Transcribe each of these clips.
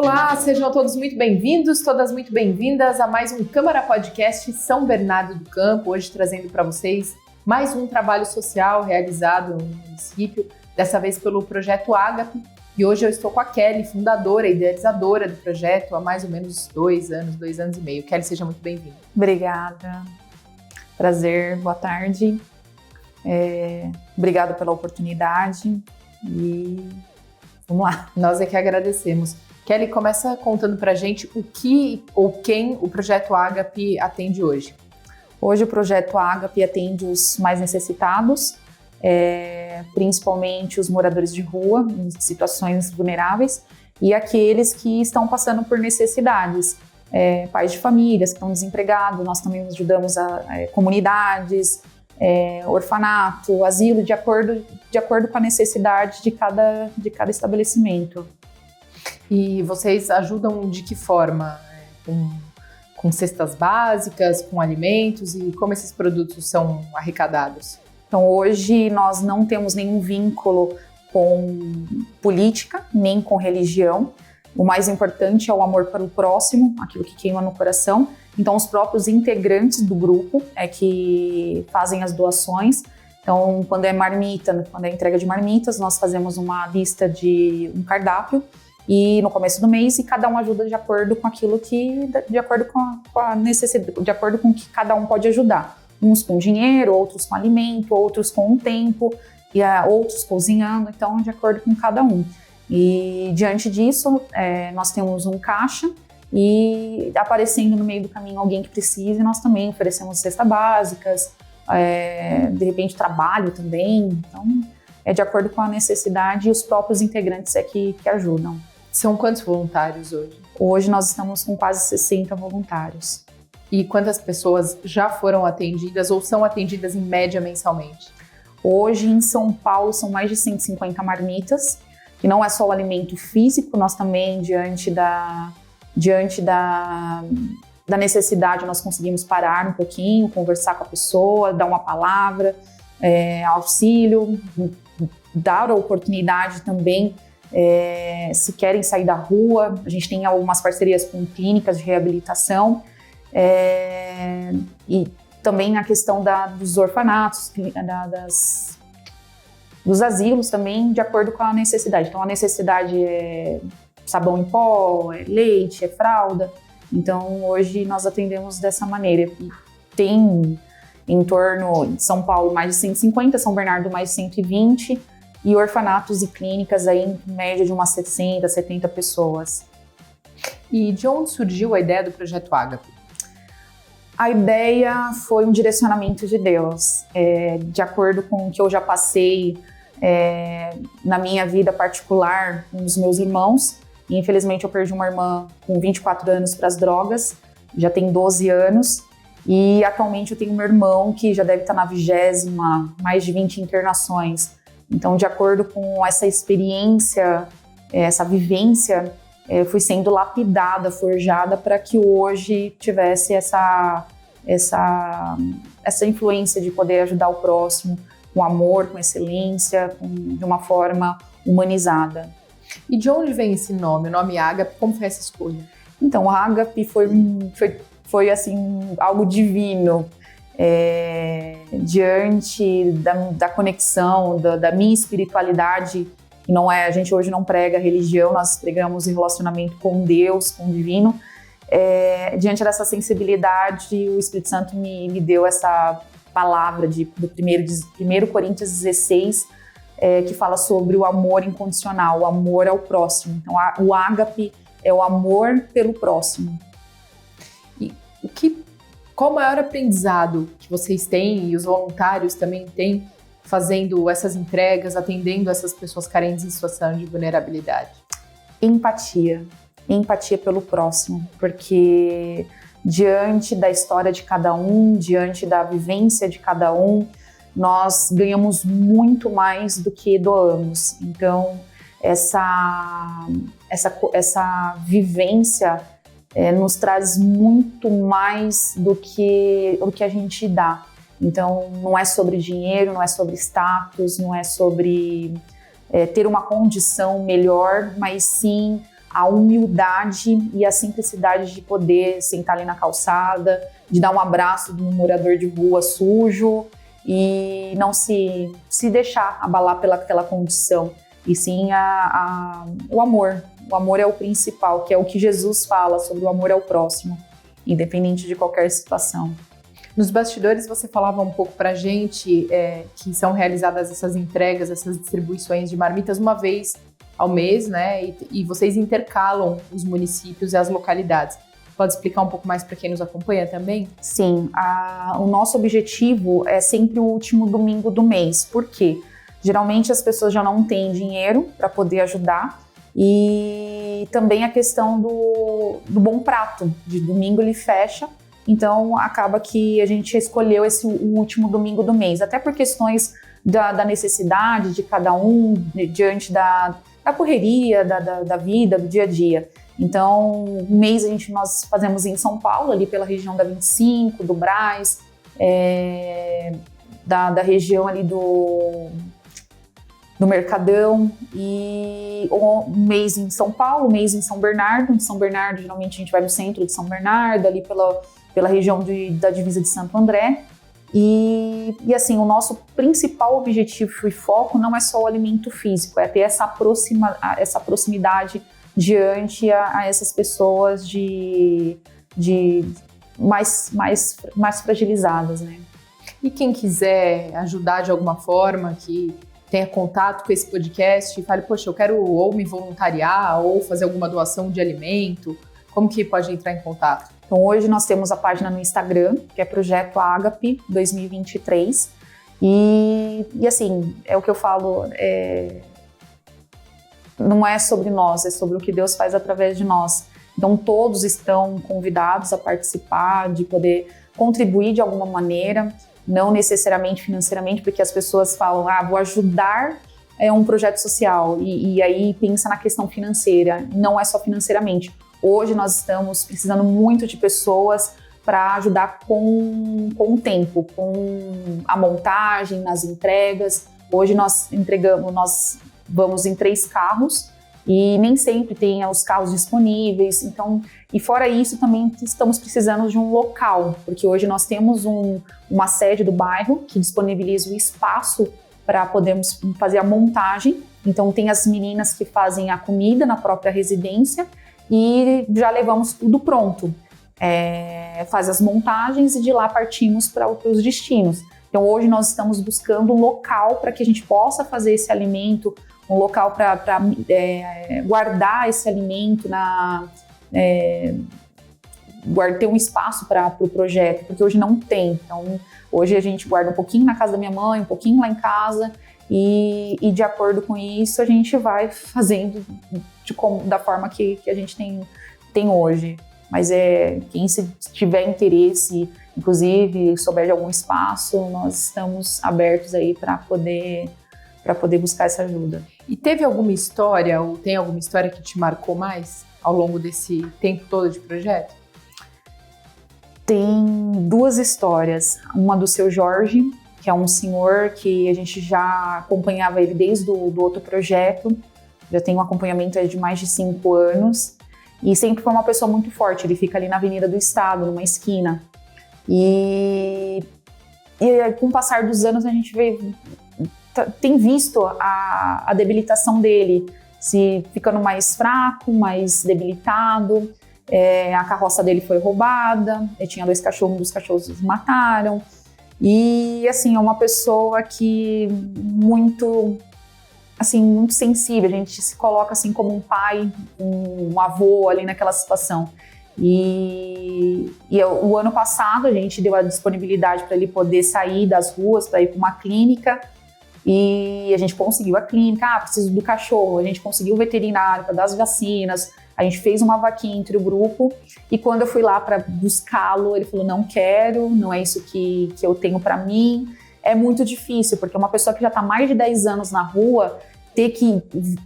Olá, sejam todos muito bem-vindos, todas muito bem-vindas a mais um Câmara Podcast São Bernardo do Campo, hoje trazendo para vocês mais um trabalho social realizado no município, dessa vez pelo Projeto Ágape, e hoje eu estou com a Kelly, fundadora e idealizadora do projeto há mais ou menos 2 anos e meio. Kelly, seja muito bem-vinda. Obrigada, prazer, boa tarde, obrigada pela oportunidade e vamos lá. Nós é que agradecemos. Kelly, começa contando pra gente o que ou quem o Projeto Ágape atende hoje. Hoje o Projeto Ágape atende os mais necessitados, principalmente os moradores de rua, em situações vulneráveis, e aqueles que estão passando por necessidades, pais de famílias que estão desempregados. Nós também ajudamos comunidades, orfanato, asilo, de acordo com a necessidade de cada estabelecimento. E vocês ajudam de que forma? Com cestas básicas, com alimentos, e como esses produtos são arrecadados? Então hoje nós não temos nenhum vínculo com política, nem com religião. O mais importante é o amor pelo próximo, aquilo que queima no coração. Então os próprios integrantes do grupo é que fazem as doações. Então quando é marmita, quando é entrega de marmitas, nós fazemos uma lista de um cardápio e no começo do mês, e cada um ajuda de acordo com aquilo que, de acordo com a necessidade, de acordo com o que cada um pode ajudar. Uns com dinheiro, outros com alimento, outros com um tempo, e outros cozinhando, então de acordo com cada um. E diante disso, nós temos um caixa, e aparecendo no meio do caminho alguém que precise, nós também oferecemos cestas básicas, de repente trabalho também. Então é de acordo com a necessidade, e os próprios integrantes que ajudam. São quantos voluntários hoje? Hoje nós estamos com quase 60 voluntários. E quantas pessoas já foram atendidas ou são atendidas em média mensalmente? Hoje em São Paulo são mais de 150 marmitas, que não é só o alimento físico, nós também, diante da necessidade, nós conseguimos parar um pouquinho, conversar com a pessoa, dar uma palavra, auxílio, dar a oportunidade também, se querem sair da rua. A gente tem algumas parcerias com clínicas de reabilitação, e também a questão dos orfanatos, dos asilos também, de acordo com a necessidade. Então a necessidade é sabão em pó, é leite, é fralda. Então hoje nós atendemos dessa maneira. E tem em torno de São Paulo mais de 150, São Bernardo mais de 120, e orfanatos e clínicas aí em média de umas 60, 70 pessoas. E de onde surgiu a ideia do Projeto Ágape? A ideia foi um direcionamento de Deus, de acordo com o que eu já passei na minha vida particular com os meus irmãos. E, infelizmente eu perdi uma irmã com 24 anos para as drogas, já tem 12 anos, e atualmente eu tenho um irmão que já deve estar na 20ª, mais de 20 internações. Então, de acordo com essa experiência, essa vivência, fui sendo lapidada, forjada para que hoje tivesse essa influência de poder ajudar o próximo com amor, com excelência, de uma forma humanizada. E de onde vem esse nome, o nome Ágape? Como foi essa escolha? Então, Ágape foi assim, algo divino. Diante da conexão, da minha espiritualidade, que não a gente hoje não prega religião, nós pregamos o relacionamento com Deus, com o divino. Diante dessa sensibilidade, o Espírito Santo me deu essa palavra do 1 Coríntios 16, que fala sobre o amor incondicional, o amor ao próximo. Então, o ágape é o amor pelo próximo. E qual o maior aprendizado que vocês têm e os voluntários também têm fazendo essas entregas, atendendo essas pessoas carentes em situação de vulnerabilidade? Empatia pelo próximo, porque diante da história de cada um, diante da vivência de cada um, nós ganhamos muito mais do que doamos. Então, essa vivência nos traz muito mais do que a gente dá. Então, não é sobre dinheiro, não é sobre status, não é sobre ter uma condição melhor, mas sim a humildade e a simplicidade de poder sentar ali na calçada, de dar um abraço no morador de rua sujo e não se deixar abalar pelaquela condição, e sim o amor. O amor é o principal, que é o que Jesus fala sobre o amor ao próximo, independente de qualquer situação. Nos bastidores você falava um pouco pra gente que são realizadas essas entregas, essas distribuições de marmitas uma vez ao mês, né? E vocês intercalam os municípios e as localidades. Pode explicar um pouco mais para quem nos acompanha também? Sim, o nosso objetivo é sempre o último domingo do mês. Por quê? Geralmente as pessoas já não têm dinheiro para poder ajudar, e também a questão do bom prato. De domingo ele fecha, então acaba que a gente escolheu o último domingo do mês, até por questões da necessidade de cada um, diante da correria, da vida, do dia a dia. Então, um mês nós fazemos em São Paulo, ali pela região da 25, do Brás, da região ali do Mercadão, e um mês em São Paulo, um mês em São Bernardo. Em São Bernardo, geralmente a gente vai no centro de São Bernardo, ali pela região da divisa de Santo André. E assim, o nosso principal objetivo e foco não é só o alimento físico, é ter essa proximidade diante a essas pessoas mais fragilizadas, né? E quem quiser ajudar de alguma forma, que tenha contato com esse podcast e fale, poxa, eu quero ou me voluntariar ou fazer alguma doação de alimento, como que pode entrar em contato? Então, hoje nós temos a página no Instagram, que é Projeto Ágape 2023. E assim, é o que eu falo, não é sobre nós, é sobre o que Deus faz através de nós. Então, todos estão convidados a participar, de poder contribuir de alguma maneira, não necessariamente financeiramente, porque as pessoas falam, vou ajudar um projeto social, e aí pensa na questão financeira. Não é só financeiramente. Hoje nós estamos precisando muito de pessoas para ajudar com o tempo, com a montagem, nas entregas. Hoje nós vamos em 3 carros e nem sempre tem os carros disponíveis. Então, e fora isso, também estamos precisando de um local, porque hoje nós temos uma sede do bairro que disponibiliza o espaço para podermos fazer a montagem. Então, tem as meninas que fazem a comida na própria residência, e já levamos tudo pronto, faz as montagens e de lá partimos para os destinos. Então hoje nós estamos buscando um local para que a gente possa fazer esse alimento, um local para guardar esse alimento, ter um espaço para o projeto, porque hoje não tem. Então hoje a gente guarda um pouquinho na casa da minha mãe, um pouquinho lá em casa, e de acordo com isso a gente vai fazendo da forma que a gente tem hoje. Mas quem tiver interesse, inclusive souber de algum espaço, nós estamos abertos aí para poder buscar essa ajuda. E teve alguma história, ou tem alguma história que te marcou mais ao longo desse tempo todo de projeto? Tem 2 histórias. Uma do seu Jorge, que é um senhor que a gente já acompanhava ele desde o outro projeto. Já tem um acompanhamento de mais de 5 anos e sempre foi uma pessoa muito forte. Ele fica ali na Avenida do Estado, numa esquina. E com o passar dos anos a gente tem visto a debilitação dele, se ficando mais fraco, mais debilitado. A carroça dele foi roubada, ele tinha 2 cachorros, um dos cachorros mataram. E assim, é uma pessoa que muito sensível. A gente se coloca assim como um pai, um avô ali naquela situação. E o ano passado a gente deu a disponibilidade para ele poder sair das ruas, para ir para uma clínica, e a gente conseguiu a clínica. Preciso do cachorro, a gente conseguiu o veterinário para dar as vacinas, a gente fez uma vaquinha entre o grupo, e quando eu fui lá para buscá-lo, ele falou, não quero, não é isso que eu tenho para mim. É muito difícil, porque uma pessoa que já está mais de 10 anos na rua, ter que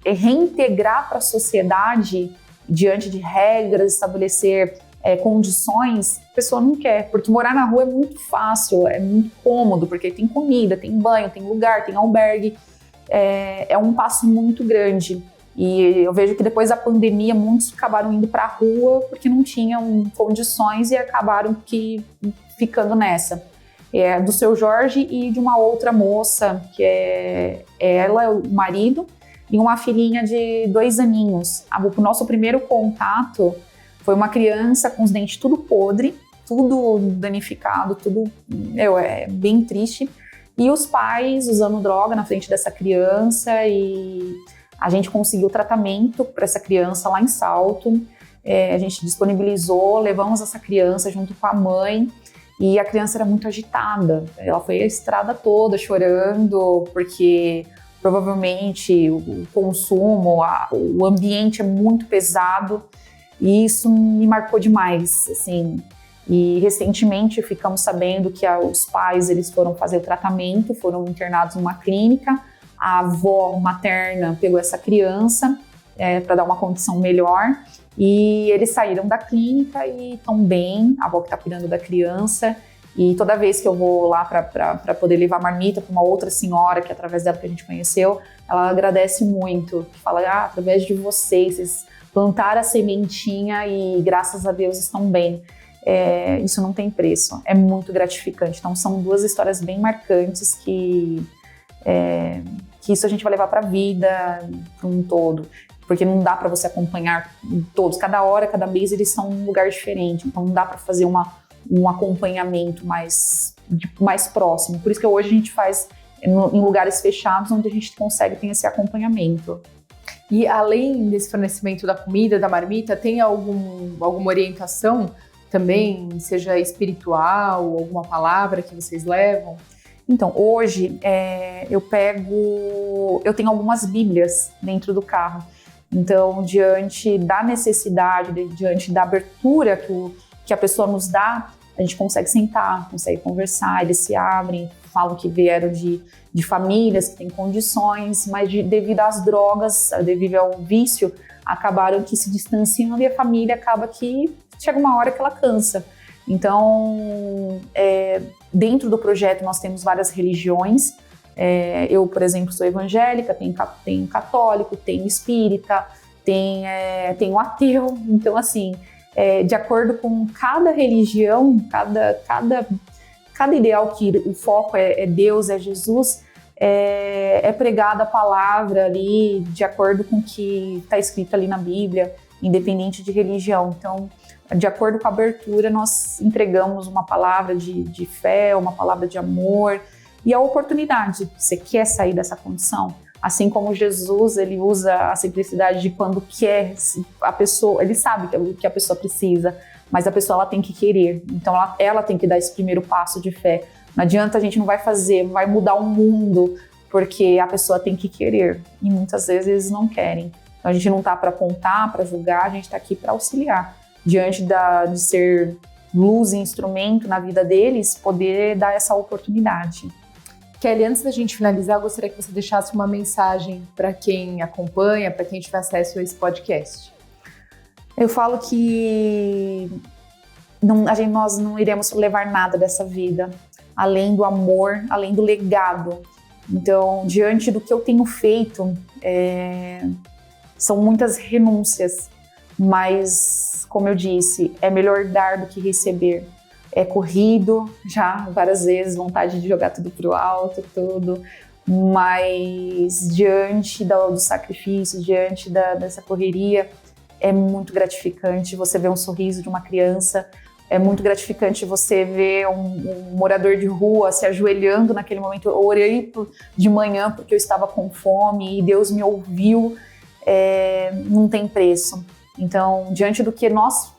reintegrar para a sociedade diante de regras, estabelecer condições, a pessoa não quer, porque morar na rua é muito fácil, é muito cômodo, porque tem comida, tem banho, tem lugar, tem albergue, é um passo muito grande. E eu vejo que depois da pandemia, muitos acabaram indo para a rua porque não tinham condições e acabaram ficando nessa. Do seu Jorge e de uma outra moça, que é ela, o marido, e uma filhinha de 2 aninhos. O nosso primeiro contato foi uma criança com os dentes tudo podre, tudo danificado, tudo bem triste. E os pais usando droga na frente dessa criança, e a gente conseguiu tratamento para essa criança lá em Salto. A gente disponibilizou, levamos essa criança junto com a mãe, e a criança era muito agitada. Ela foi a estrada toda chorando, porque provavelmente o consumo, o ambiente é muito pesado, e isso me marcou demais, assim. E recentemente ficamos sabendo que os pais eles foram fazer o tratamento, foram internados numa clínica. A avó materna pegou essa criança para dar uma condição melhor, e eles saíram da clínica e estão bem, a avó que está cuidando da criança. E toda vez que eu vou lá para poder levar marmita para uma outra senhora, que é através dela que a gente conheceu, ela agradece muito, fala, através de vocês plantaram a sementinha e graças a Deus estão bem. Isso não tem preço, é muito gratificante. Então são 2 histórias bem marcantes que isso a gente vai levar para a vida, para um todo, porque não dá para você acompanhar todos, cada hora, cada mês eles são um lugar diferente, então não dá para fazer um acompanhamento mais próximo. Por isso que hoje a gente faz em lugares fechados, onde a gente consegue ter esse acompanhamento. E além desse fornecimento da comida, da marmita, tem alguma orientação também, seja espiritual, alguma palavra que vocês levam? Então, hoje eu tenho algumas bíblias dentro do carro. Então, diante da necessidade, diante da abertura que a pessoa nos dá, a gente consegue sentar, consegue conversar, eles se abrem, falam que vieram de famílias que têm condições, mas devido às drogas, devido ao vício, acabaram que se distanciando, e a família acaba que chega uma hora que ela cansa. Então, dentro do projeto nós temos várias religiões. Eu, por exemplo, sou evangélica, tenho católico, tenho espírita, tenho ateu. Então, assim, de acordo com cada religião, cada ideal que o foco é Deus, é Jesus, é pregada a palavra ali de acordo com o que está escrito ali na Bíblia, independente de religião. Então, de acordo com a abertura, nós entregamos uma palavra de fé, uma palavra de amor e a oportunidade. Você quer sair dessa condição? Assim como Jesus, ele usa a simplicidade de quando quer a pessoa, ele sabe o que a pessoa precisa, mas a pessoa ela tem que querer. Então ela tem que dar esse primeiro passo de fé. Não adianta, a gente não vai mudar o mundo, porque a pessoa tem que querer. E muitas vezes eles não querem. Então a gente não está para apontar, para julgar, a gente está aqui para auxiliar. Diante de ser luz e instrumento na vida deles, poder dar essa oportunidade. Kelly, antes da gente finalizar, eu gostaria que você deixasse uma mensagem para quem acompanha, para quem tiver acesso a esse podcast. Eu falo que nós não iremos levar nada dessa vida, além do amor, além do legado. Então, diante do que eu tenho feito, são muitas renúncias, mas, como eu disse, é melhor dar do que receber. É corrido, já várias vezes, vontade de jogar tudo pro alto, tudo, mas diante do sacrifício, diante dessa correria, é muito gratificante você ver um sorriso de uma criança, é muito gratificante você ver um morador de rua se ajoelhando naquele momento. Eu orei de manhã porque eu estava com fome e Deus me ouviu, não tem preço. Então, diante do que nós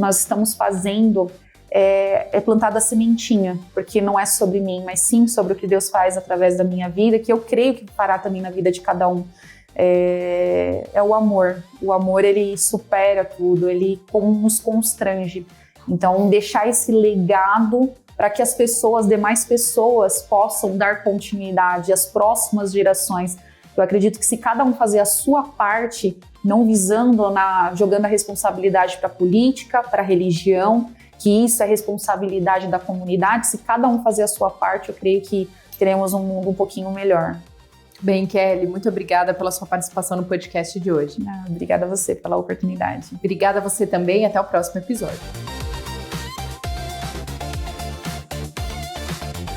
estamos fazendo, é plantada a sementinha, porque não é sobre mim, mas sim sobre o que Deus faz através da minha vida, que eu creio que fará também na vida de cada um. É o amor. O amor, ele supera tudo, ele nos constrange. Então, deixar esse legado para que as demais pessoas possam dar continuidade às próximas gerações. Eu acredito que se cada um fazer a sua parte, não jogando a responsabilidade para a política, para a religião, que isso é responsabilidade da comunidade, se cada um fazer a sua parte, eu creio que teremos um mundo um pouquinho melhor. Bem, Kelly, muito obrigada pela sua participação no podcast de hoje. Obrigada a você pela oportunidade. Obrigada a você também, até o próximo episódio.